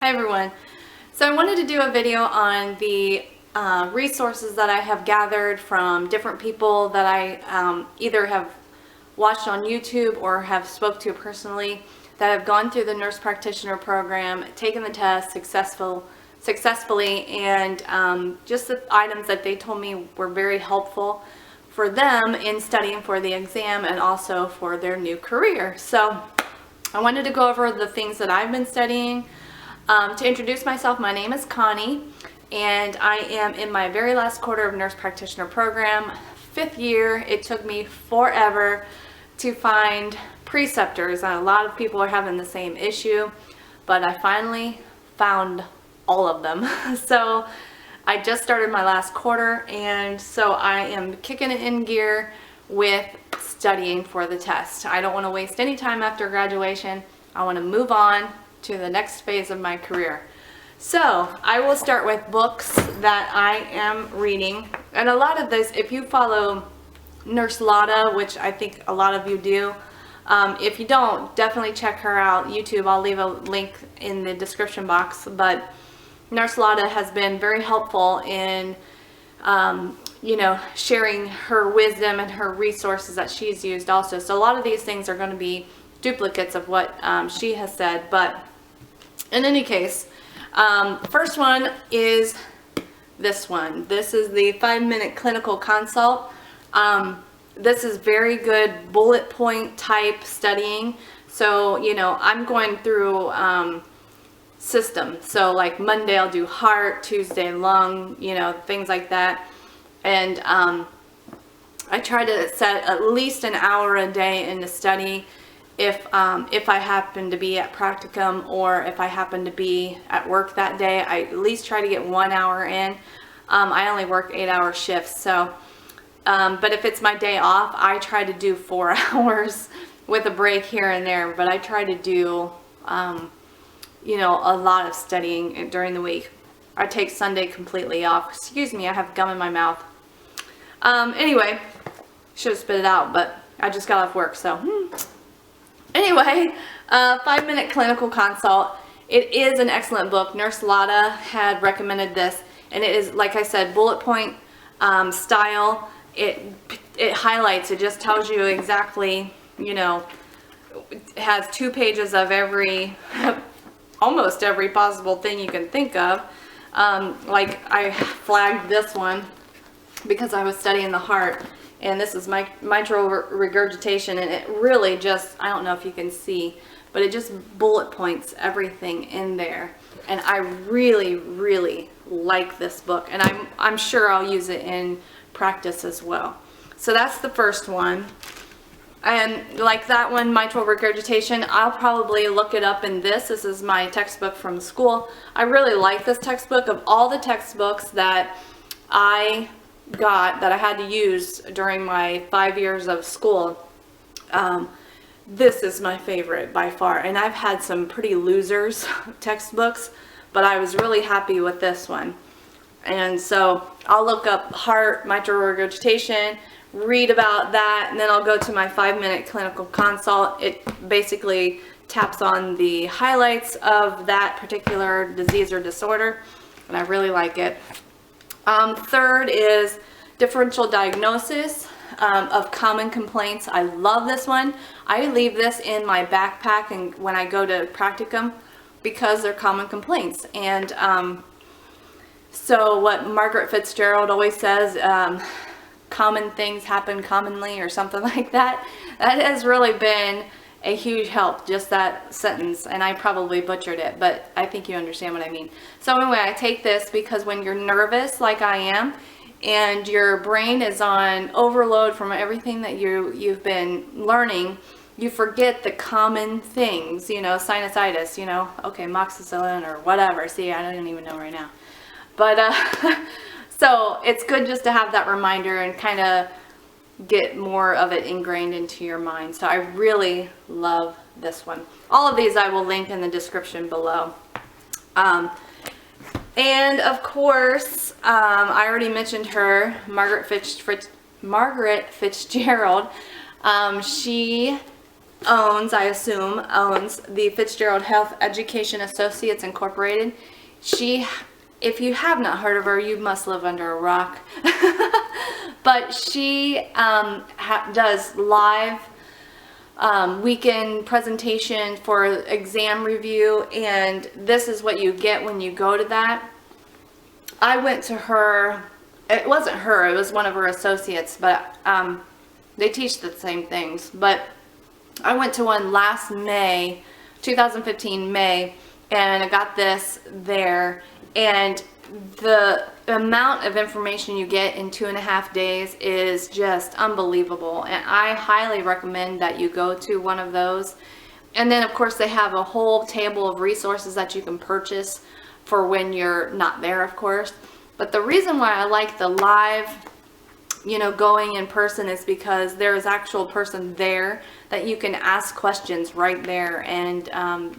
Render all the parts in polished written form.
Hi everyone. So I wanted to do a video on the resources that I have gathered from different people that I either have watched on YouTube or have spoke to personally that have gone through the nurse practitioner program, taken the test successfully, and just the items that they told me were very helpful for them in studying for the exam and also for their new career. So I wanted to go over the things that I've been studying. To introduce myself, my name is Connie, and I am in my very last quarter of nurse practitioner program, 5th year. It took me forever to find preceptors, and a lot of people are having the same issue, but I finally found all of them. So I just started my last quarter, and so I am kicking it in gear with studying for the test. I don't want to waste any time after graduation. I want to move on to the next phase of my career. So I will start with books that I am reading, and a lot of this, if you follow Nurse Lotta, which I think a lot of you do, if you don't, definitely check her out. YouTube, I'll leave a link in the description box, but Nurse Lotta has been very helpful in sharing her wisdom and her resources that she's used also. So a lot of these things are going to be duplicates of what she has said, but in any case, first one is this one. This is the 5-minute clinical consult. This is very good bullet point type studying. So, I'm going through system. So like Monday I'll do heart, Tuesday lung, things like that. And I try to set at least an hour a day in the study. If I happen to be at practicum or if I happen to be at work that day, I at least try to get 1 hour in. I only work 8-hour shifts, so but if it's my day off, I try to do 4 hours with a break here and there. But I try to do a lot of studying during the week. I take Sunday completely off. Excuse me, I have gum in my mouth. Anyway, should have spit it out, but I just got off work, so. Anyway, 5-minute clinical consult. It is an excellent book. Nurse Lotta had recommended this, and it is, like I said, bullet point style. It highlights. It just tells you exactly. It has 2 pages of almost every possible thing you can think of. Like I flagged this one because I was studying the heart. And this is mitral regurgitation, and it really just, I don't know if you can see, but it just bullet points everything in there. And I really, really like this book, and I'm sure I'll use it in practice as well. So that's the first one. And like that one, mitral regurgitation, I'll probably look it up in this. This is my textbook from school. I really like this textbook. Of all the textbooks that I got that I had to use during my 5 years of school, this is my favorite by far. And I've had some pretty losers textbooks, but I was really happy with this one. And so I'll look up heart, mitral regurgitation, read about that, and then I'll go to my 5-minute clinical consult. It basically taps on the highlights of that particular disease or disorder, and I really like it. Third is differential diagnosis of common complaints. I love this one. I leave this in my backpack and when I go to practicum because they're common complaints. And so what Margaret Fitzgerald always says, common things happen commonly or something like that. That has really been a huge help, just that sentence, and I probably butchered it, but I think you understand what I mean. So anyway, I take this because when you're nervous like I am and your brain is on overload from everything that you've been learning, you forget the common things, sinusitis, okay, amoxicillin or whatever. See, I don't even know right now. But so it's good just to have that reminder and kind of get more of it ingrained into your mind. So I really love this one. All of these I will link in the description below. And of course, I already mentioned her, Margaret Fitzgerald. She I assume, owns the Fitzgerald Health Education Associates Incorporated. If you have not heard of her, you must live under a rock. But she does live weekend presentation for exam review, and this is what you get when you go to that. I went to her. It wasn't her, it was one of her associates, but they teach the same things. But I went to one last May, 2015 May, and I got this there, and the amount of information you get in 2.5 days is just unbelievable, and I highly recommend that you go to one of those. And then of course they have a whole table of resources that you can purchase for when you're not there, of course. But the reason why I like the live, going in person is because there is actual person there that you can ask questions right there, and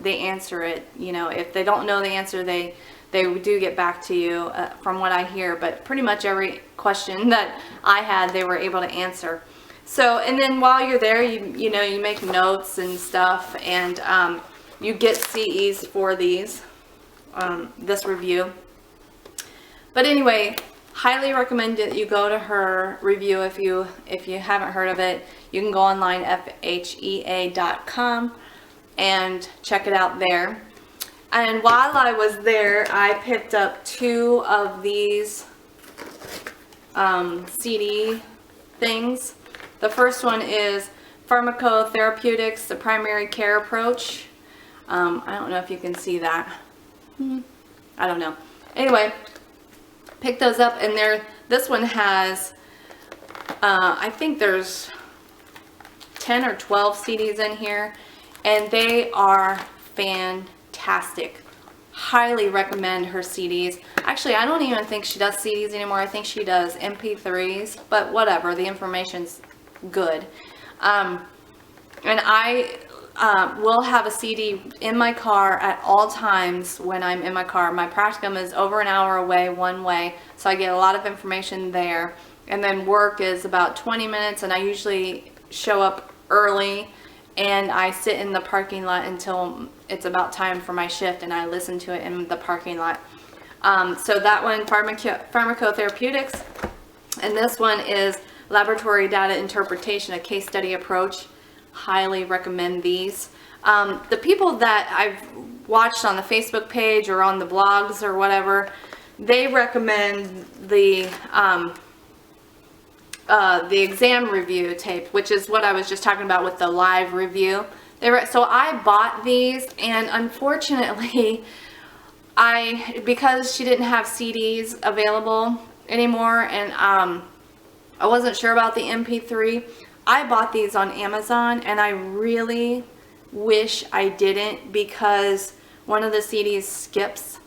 they answer it. If they don't know the answer, they do get back to you, from what I hear. But pretty much every question that I had, they were able to answer. So, and then while you're there, you make notes and stuff, and you get CEs for this review. But anyway, highly recommend that you go to her review if you haven't heard of it. You can go online, phea.com, and check it out there. And while I was there, I picked up 2 of these CD things. The first one is Pharmaco Therapeutics, the primary care approach. I don't know if you can see that. I don't know. Anyway, pick those up, and this one has, I think there's 10 or 12 CDs in here, and they are fantastic. Highly recommend her CDs. Actually, I don't even think she does CDs anymore. I think she does MP3s, but whatever, the information's good. And I will have a CD in my car at all times when I'm in my car. My practicum is over an hour away one way, so I get a lot of information there. And then work is about 20 minutes, and I usually show up early, and I sit in the parking lot until it's about time for my shift, and I listen to it in the parking lot. So that one, Pharmaco Therapeutics, and this one is Laboratory Data Interpretation, a case study approach. Highly recommend these. The people that I've watched on the Facebook page or on the blogs or whatever, they recommend the exam review tape, which is what I was just talking about with the live review. So I bought these, and unfortunately, because she didn't have CDs available anymore, and I wasn't sure about the MP3, I bought these on Amazon, and I really wish I didn't, because one of the CDs skips.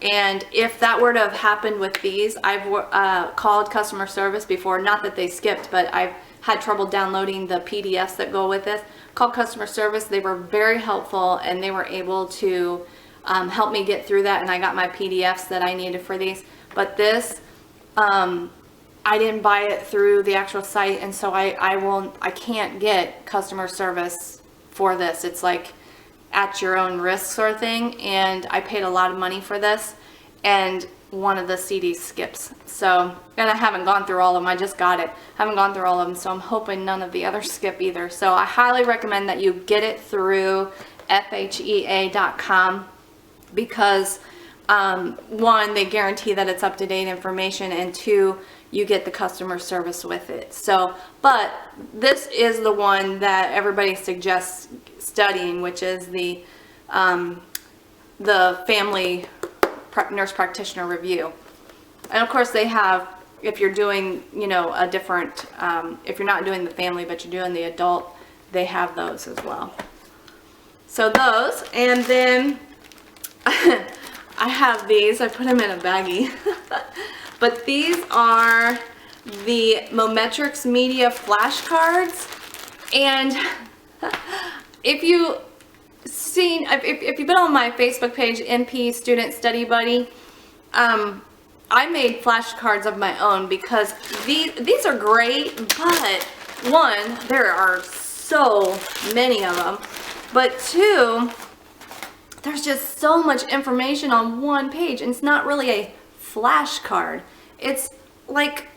And if that were to have happened with these, I've called customer service before. Not that they skipped, but I've had trouble downloading the PDFs that go with this. Called customer service. They were very helpful, and they were able to help me get through that, and I got my PDFs that I needed for these. But this, I didn't buy it through the actual site, and so I can't get customer service for this. It's like at your own risk sort of thing, and I paid a lot of money for this, and one of the CDs skips. So, and I haven't gone through all of them. I just got it. Haven't gone through all of them, so I'm hoping none of the others skip either. So I highly recommend that you get it through phea.com, because 1, they guarantee that it's up-to-date information, and 2, you get the customer service with it. So, but this is the one that everybody suggests studying, which is the family nurse practitioner review. And of course they have, if you're doing, a different, if you're not doing the family but you're doing the adult, they have those as well. So those, and then I have these. I put them in a baggie. But these are the Mometrix Media Flashcards. And if you've been on my Facebook page, MP Student Study Buddy, I made flashcards of my own, because these are great, but 1, there are so many of them. But two, there's just so much information on one page, and it's not really a flashcard. It's like,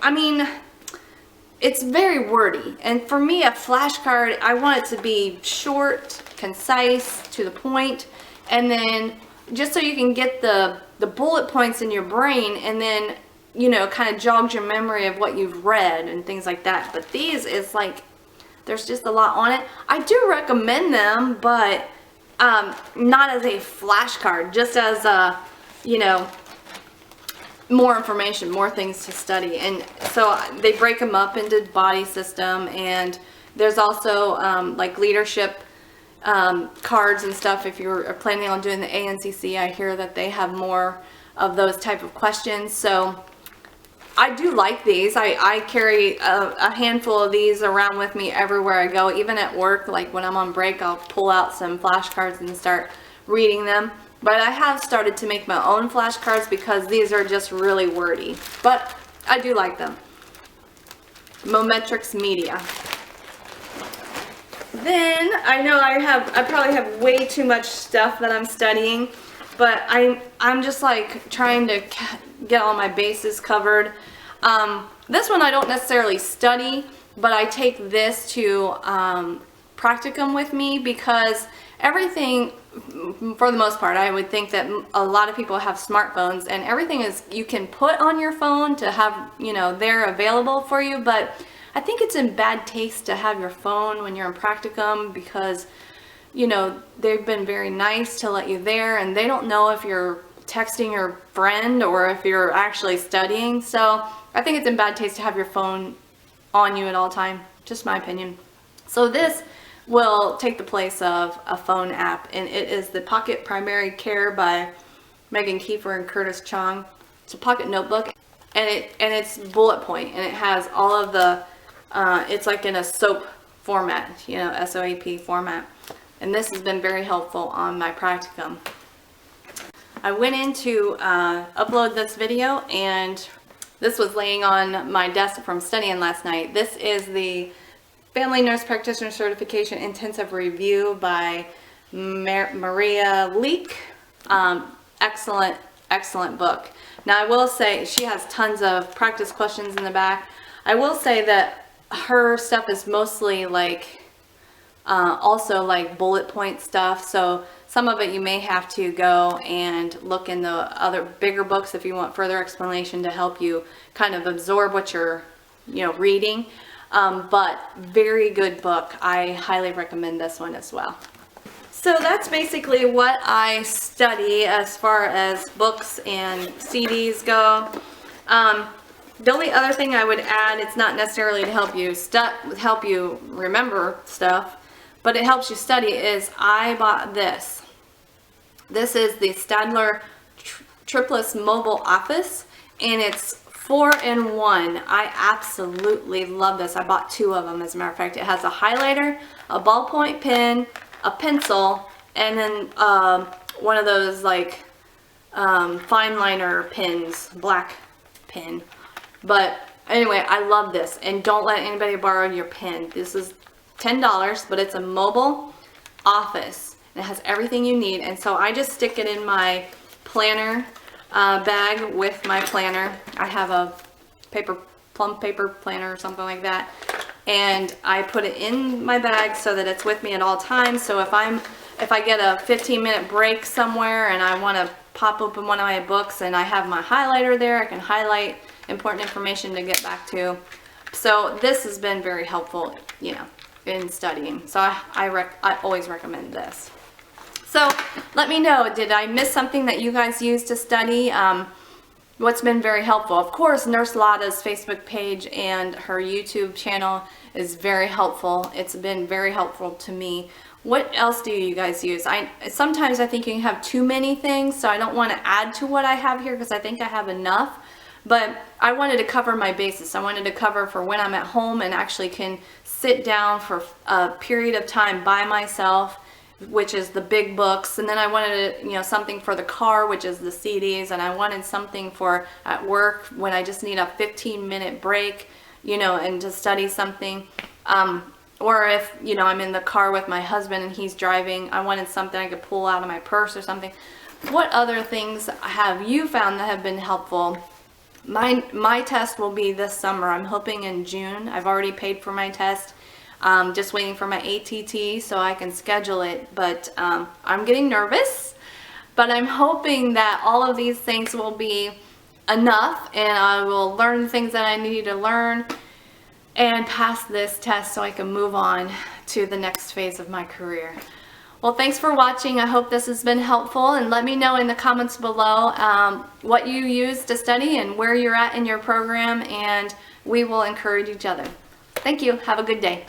I mean, it's very wordy. And for me, a flashcard, I want it to be short, concise, to the point, and then just so you can get the bullet points in your brain, and then, you know, kind of jogs your memory of what you've read and things like that. But these is like, there's just a lot on it. I do recommend them, but not as a flashcard, just as a, you know, more information, more things to study. And so they break them up into body system, and there's also like leadership cards and stuff. If you're planning on doing the ANCC, I hear that they have more of those type of questions. So I do like these. I carry a handful of these around with me everywhere I go. Even at work, like when I'm on break, I'll pull out some flashcards and start reading them. But I have started to make my own flashcards because these are just really wordy. But I do like them. Mometrix Media. Then I know I probably have way too much stuff that I'm studying, but I'm just like trying to get all my bases covered. This one I don't necessarily study, but I take this to practicum with me, because everything, for the most part, I would think that a lot of people have smartphones, and everything is you can put on your phone to have, you know, they're available for you. But I think it's in bad taste to have your phone when you're in practicum, because, you know, they've been very nice to let you there, and they don't know if you're texting your friend or if you're actually studying. So I think it's in bad taste to have your phone on you at all time. Just my opinion. So this will take the place of a phone app, and it is the Pocket Primary Care by Meghan, Kiefer, and Curtis Chong. It's a pocket notebook, and it's bullet point, and it has all of the it's like in a SOAP format, you know, SOAP format. And this has been very helpful on my practicum. I went in to upload this video, and this was laying on my desk from studying last night. This is the Family Nurse Practitioner Certification Intensive Review by Maria Leek. Excellent, excellent book. Now I will say she has tons of practice questions in the back. I will say that her stuff is mostly like also like bullet point stuff, so some of it you may have to go and look in the other bigger books if you want further explanation to help you kind of absorb what you're, you know, reading. But very good book. I highly recommend this one as well. So that's basically what I study as far as books and CDs go. The only other thing I would add, it's not necessarily to help you remember stuff, but it helps you study, is I bought this. This is the Stadler Triplets Mobile Office, and it's 4-in-1. I absolutely love this. I bought 2 of them, as a matter of fact. It has a highlighter, a ballpoint pen, a pencil, and then one of those like fine liner pens, black pen. But anyway, I love this, and don't let anybody borrow your pen. This is $10, but it's a mobile office, and it has everything you need. And so I just stick it in my planner bag with my planner. I have a plum paper planner or something like that, and I put it in my bag so that it's with me at all times. So if I get a 15-minute break somewhere and I want to pop open one of my books and I have my highlighter there, I can highlight important information to get back to. So this has been very helpful, you know, in studying. So I always recommend this. So let me know, did I miss something that you guys use to study? What's been very helpful? Of course, Nurse Lada's Facebook page and her YouTube channel is very helpful. It's been very helpful to me. What else do you guys use? Sometimes I think you can have too many things, so I don't want to add to what I have here because I think I have enough. But I wanted to cover my basis. I wanted to cover for when I'm at home and actually can sit down for a period of time by myself, which is the big books. And then I wanted, you know, something for the car, which is the CDs. And I wanted something for at work when I just need a 15-minute break, you know, and to study something. or if, you know, I'm in the car with my husband and he's driving, I wanted something I could pull out of my purse or something. What other things have you found that have been helpful? My test will be this summer. I'm hoping in June. I've already paid for my test. Just waiting for my ATT so I can schedule it. But I'm getting nervous. But I'm hoping that all of these things will be enough and I will learn the things that I need to learn and pass this test so I can move on to the next phase of my career. Well, thanks for watching. I hope this has been helpful, and let me know in the comments below what you use to study and where you're at in your program, and we will encourage each other. Thank you. Have a good day.